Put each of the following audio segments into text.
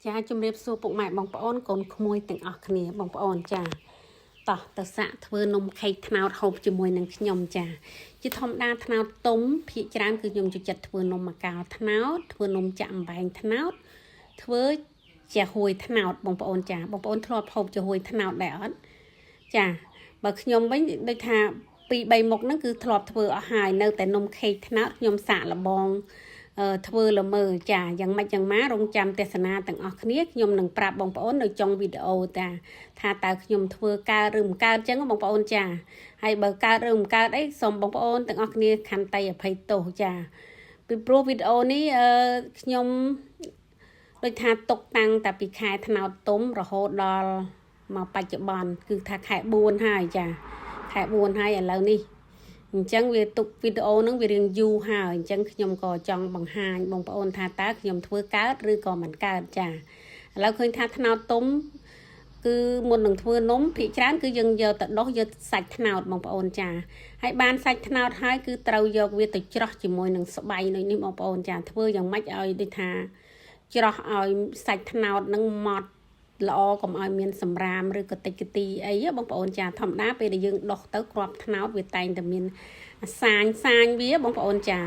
ចាជំរាបសួរពុកម៉ែបងប្អូនកូនក្មួយទាំងអស់គ្នាបងប្អូនចាតោះទៅសាក់ធ្វើនំខេកត្នោតហូបជាមួយនឹងខ្ញុំចាជាធម្មតាត្នោតទុំភាគច្រើនគឺខ្ញុំចូលចិត្តធ្វើនំមកៅត្នោតធ្វើនំចាក់អំបែងត្នោតធ្វើជាហួយត្នោតបងប្អូនចាបងប្អូនធ្លាប់ហូបជាហួយត្នោតដែរអត់ចាបើខ្ញុំវិញដូចថា2-3មុខហ្នឹងគឺធ្លាប់ធ្វើអស់ហើយនៅតែនំខេកត្នោតខ្ញុំសាក់លបងធ្វើល្មើចាយ៉ាងម៉េចយ៉ាងម៉ារងចាំទេសនាទាំងអស់គ្នាខ្ញុំនឹងប្រាប់បងប្អូននៅចុងវីដេអូថាតើខ្ញុំធ្វើកើតឬមិនកើតចឹងបងប្អូនចាហើយបើកើតឬមិនកើតអីសូមបងប្អូនទាំងអស់គ្នាខន្តីអភ័យទោសចាពីព្រោះវីដេអូនេះខ្ញុំដូចថាຕົកតាំងតែពីខែត្នោតទុំរហូតដល់មកបច្ចុប្បន្នគឺថាខែ4ហើយចាខែ4ហើយឥឡូវនេះអញ្ចឹងវាទុកវីដេអូហ្នឹងវារៀងយូរហើយអញ្ចឹងខ្ញុំក៏ចង់បង្ហាញបងប្អូនថាតើខ្ញុំធ្វើកើតឬក៏មិនកើតចាឥឡូវឃើញថាត្នោតទុំគឺមុននឹងធ្វើនំភាគច្រើនគឺយើងយកទៅដុសយកសាច់ត្នោតបងប្អូនចាហើយបានសាច់ត្នោតហើយគឺត្រូវយកវាទៅច្រោះជាមួយនឹងស្បៃដូចនេះបងប្អូនចាធ្វើយ៉ាងម៉េចឲ្យដូចថាច្រោះឲ្យសាច់ត្នោតហ្នឹងម៉ត់ល្អកុំឲ្យមានសម្រាមឬក៏តិចទីអីបងប្អូនចាធម្មតាពេលដែលយើងដុសទៅគ្រាប់ត្នោតវាតែងតែមានសាញវាបងប្អូនចា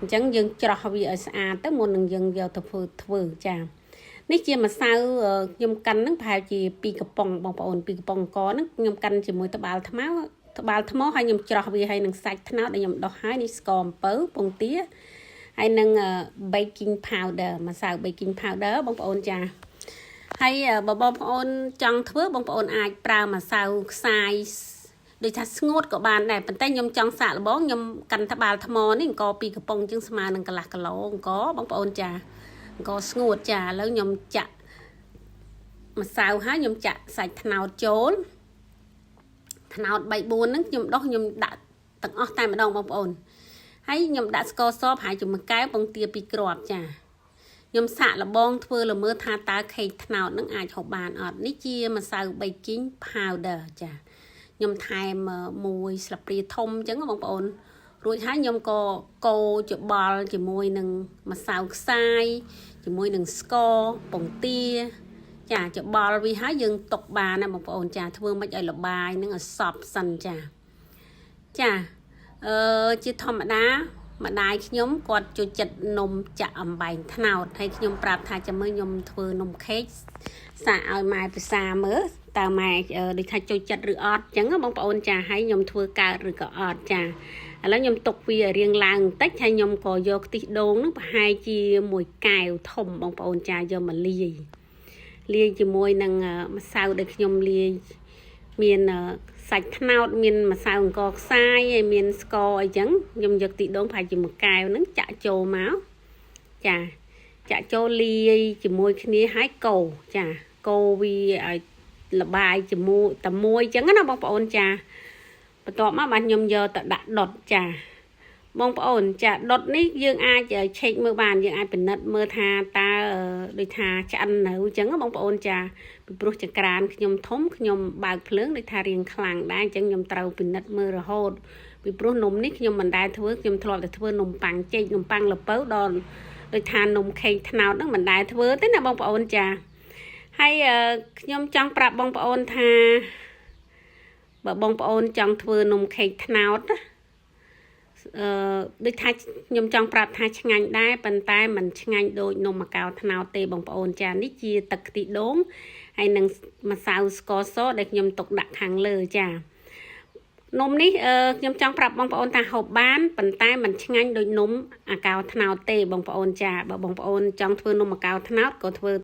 អញ្ចឹងយើងច្រោះវាឲ្យស្អាតទៅមុននឹងយើងយកទៅធ្វើចានេះជាម្សៅខ្ញុំកាន់ហ្នឹងប្រហែលជា2កំប៉ុងបងប្អូន2កំប៉ុងកហ្នឹងខ្ញុំកាន់ជាមួយត្បាល់ថ្មហើយខ្ញុំច្រោះវាហើយនឹងសាច់ត្នោតដែលខ្ញុំដុសហើយនេះស្ករអំពៅពងទាហើយនឹង baking powder ម្សៅ baking powder បងប្អូនចាហើយបើបងប្អូនចង់ធ្វើបងប្អូនអាចប្រើម្សៅខ្សាយដូចថាស្ងួតក៏បានដែរប៉ុន្តែខ្ញុំចង់សាកល្បងខ្ញុំកាន់ត្បាល់ថ្មនេះអង្គ2កំប៉ុងជាងស្មើនឹងកន្លះគីឡូអង្គបងប្អូនចាអង្គស្ងួតចាឥឡូវខ្ញុំចាក់ម្សៅហើយខ្ញុំចាក់សាច់ត្នោតចូលត្នោត 3-4 ហ្នឹងខ្ញុំដុសខ្ញុំដាក់ទាំងអស់តែម្ដងបងប្អូនហើយខ្ញុំដាក់ស្ករសប្រហែលជាមួយកែវពងទា2គ្រាប់ចាខ្ញុំសាក់លបងធ្វើល្មើថាតើខេកត្នោតនឹងអាចហូបបានអត់នេះជាម្សៅ baking powder ចាខ្ញុំថែម1ស្លាបព្រាធំអញ្ចឹងបងប្អូនរួចហើយខ្ញុំក៏កូរច្បល់ជាមួយនឹងម្សៅខ្សាយជាមួយនឹងស្ករពងទាចាច្បល់វាហើយយើងទុកបានណាបងប្អូនចាធ្វើមិនឲ្យលបាយនឹងឲ្យសព្វសិនចាជាធម្មតាម្ដាយខ្ញុំគាត់ចូលចិត្តនំចាក់អំបែងត្នោតហើយខ្ញុំប្រាប់ថាចាំមើលខ្ញុំធ្វើនំខេកសាកឲ្យម៉ែពិសាមើលតើម៉ែដូចថាចូលចិត្តឬអត់អញ្ចឹងបងប្អូនចាហើយខ្ញុំធ្វើកើតឬក៏អត់ចាឥឡូវខ្ញុំទុកវារៀងឡើងបន្តិចហើយខ្ញុំក៏យកខ្ទិះដូងហ្នឹងប្រហែលជាមួយកែវធំបងប្អូនចាយកមកលាយជាមួយនឹងម្សៅដែលខ្ញុំលាយមានសាច់ត្នោតមានម្សៅអង្គខ្សាយហើយមានស្ករអីចឹងខ្ញុំយកទីដូងប្រហែលជាមួយកែវហ្នឹងចាក់ចូលមកចាចាក់ចូលលាយជាមួយគ្នាហើយកូរចាកូរវាឲ្យលបាយជាមួយតែមួយចឹងណាបងប្អូនចាបន្ទាប់មកបាទខ្ញុំយកទៅដាក់ដុតចាបងប្អូនចាដុតនេះយើងអាចឆែកមើលបានយើងអាចពិនិត្យមើលថាតើដូចថាឆ្អិននៅអញ្ចឹងបងប្អូនចាពីព្រោះចក្រានខ្ញុំធំខ្ញុំបើកភ្លើងដូចថារៀងខ្លាំងដែរអញ្ចឹងខ្ញុំត្រូវពិនិត្យមើលរហូតពីព្រោះនំនេះខ្ញុំមិនដែលធ្វើខ្ញុំធ្លាប់តែធ្វើនំប៉័ងចេកនំប៉័ងល្ពៅដល់ដូចថានំខេកត្នោតហ្នឹងមិនដែលធ្វើទេណាបងប្អូនចាហើយខ្ញុំចង់ប្រាប់បងប្អូនថាបើបងប្អូនចង់ធ្វើនំខេកត្នោតដូចថាខ្ញុំចង់ប្រាប់ថាឆ្ងាញ់ដែរប៉ុន្តែมันឆ្ងាញ់ដូចនំមកៅត្នោតទេបងប្អូនចានេះជាទឹកខ្ទិះដូងហើយនឹងម្សៅស្ករសដែលខ្ញុំទុកដាក់ខាងលើចានំនេះខ្ញុំចង់ប្រាប់បងប្អូនថាហូបបានប៉ុន្តែมันឆ្ងាញ់ដូចនំអាកៅត្នោតទេបងប្អូនចាបើបងប្អូនចង់ធ្វើនំអាកៅត្នោតក៏ធ្វើ